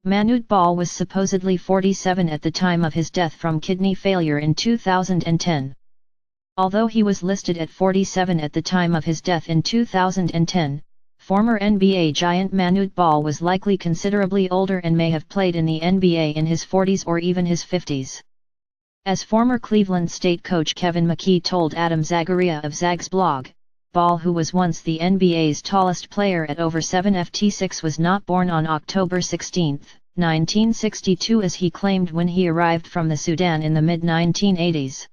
Manute Bol was supposedly 47 at the time of his death from kidney failure in 2010. Although he was listed at 47 at the time of his death in 2010, former NBA giant Manute Bol was likely considerably older and may have played in the NBA in his 40s or even his 50s. As former Cleveland State coach Kevin Mackey told Adam Zagoria of Zagsblog, Bol, who was once the NBA's tallest player at over 7'6", was not born on October 16, 1962 as he claimed when he arrived from the Sudan in the mid-1980s.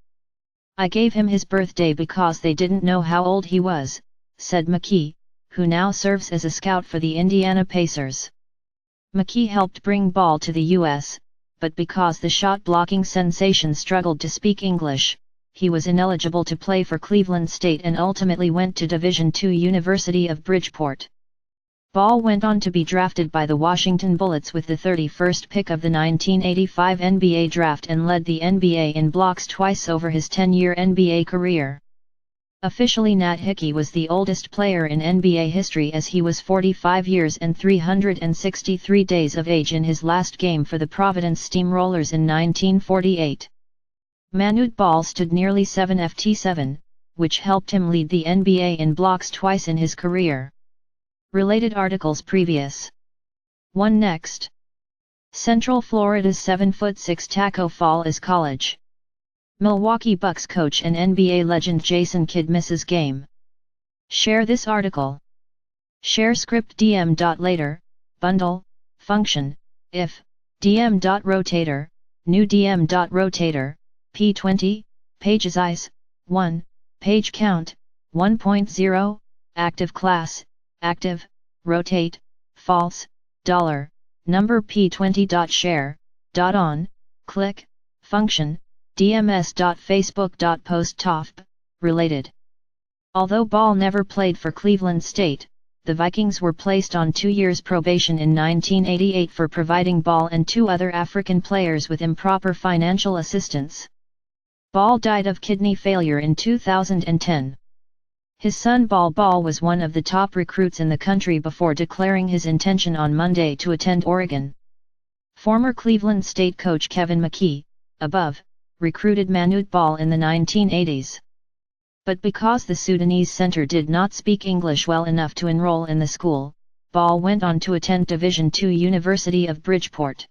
"I gave him his birthday because they didn't know how old he was," said Mackey, who now serves as a scout for the Indiana Pacers. Mackey helped bring Bol to the U.S., but because the shot-blocking sensation struggled to speak English, he was ineligible to play for Cleveland State and ultimately went to Division II University of Bridgeport. Bol went on to be drafted by the Washington Bullets with the 31st pick of the 1985 NBA draft and led the NBA in blocks twice over his 10-year NBA career. Officially, Nat Hickey was the oldest player in NBA history as he was 45 years and 363 days of age in his last game for the Providence Steamrollers in 1948. Manute Bol stood nearly 7'7", which helped him lead the NBA in blocks twice in his career. Related articles previous. 1 Next. Central Florida's 7'6" Taco Fall is college. Milwaukee Bucks coach and NBA legend Jason Kidd misses game. Share this article. Share script dm.later, bundle, function, if, dm.rotator, new dm.rotator, p20, page size, 1, page count, 1.0, active class, active, rotate, false, $, number p20.share, .on, click, function, dms.facebook.post related. Although Bol never played for Cleveland State, the Vikings were placed on 2 years probation in 1988 for providing Bol and 2 other African players with improper financial assistance. Bol died of kidney failure in 2010. His son Bol was one of the top recruits in the country before declaring his intention on Monday to attend Oregon. Former Cleveland State coach Kevin Mackey, above, recruited Manute Bol in the 1980s. But because the Sudanese center did not speak English well enough to enroll in the school, Bol went on to attend Division II University of Bridgeport.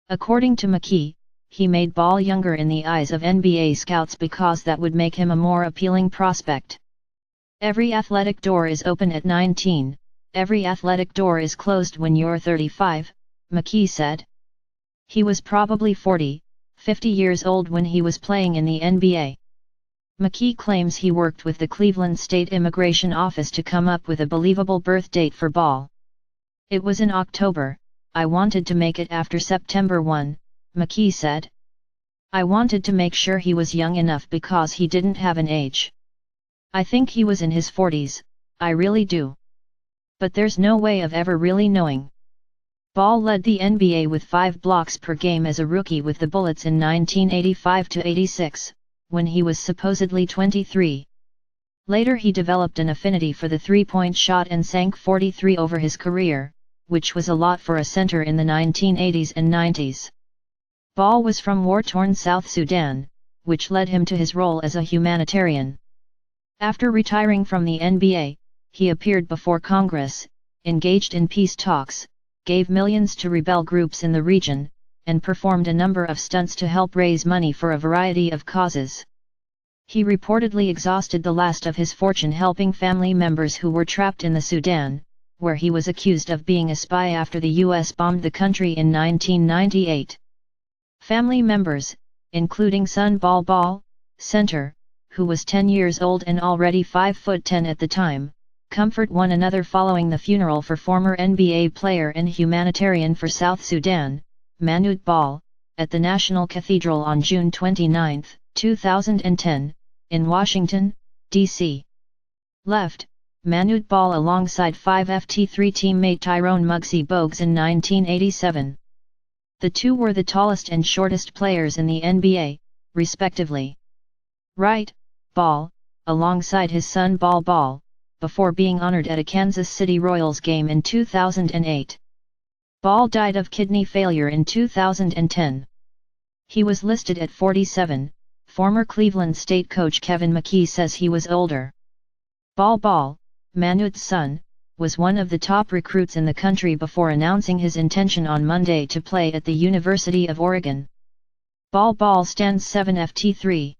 According to Mackey, he made Bol younger in the eyes of NBA scouts because that would make him a more appealing prospect. Every athletic door is open at 19, every athletic door is closed when you're 35, Mackey said. He was probably 40, 50 years old when he was playing in the NBA. Mackey claims he worked with the Cleveland State Immigration Office to come up with a believable birth date for Bol. "It was in October, I wanted to make it after September 1, Mackey said. "I wanted to make sure he was young enough because he didn't have an age. I think he was in his 40s, I really do. But there's no way of ever really knowing." Bol led the NBA with 5 blocks per game as a rookie with the Bullets in 1985-86, when he was supposedly 23. Later he developed an affinity for the three-point shot and sank 43 over his career, which was a lot for a center in the 1980s and 90s. Bol was from war-torn South Sudan, which led him to his role as a humanitarian. After retiring from the NBA, he appeared before Congress, engaged in peace talks, gave millions to rebel groups in the region, and performed a number of stunts to help raise money for a variety of causes. He reportedly exhausted the last of his fortune helping family members who were trapped in the Sudan, where he was accused of being a spy after the U.S. bombed the country in 1998. Family members, including son Bol, center, who was 10 years old and already 5'10" at the time, comfort one another following the funeral for former NBA player and humanitarian for South Sudan, Manute Bol, at the National Cathedral on June 29, 2010, in Washington, D.C. Left, Manute Bol alongside 5ft3 teammate Tyrone Muggsy Bogues in 1987. The two were the tallest and shortest players in the NBA, respectively. Right, Bol, alongside his son Bol, before being honored at a Kansas City Royals game in 2008. Bol died of kidney failure in 2010. He was listed at 47, former Cleveland State coach Kevin Mackey says he was older. Bol, Manute's son, was one of the top recruits in the country before announcing his intention on Monday to play at the University of Oregon. Bol stands 7 ft 3.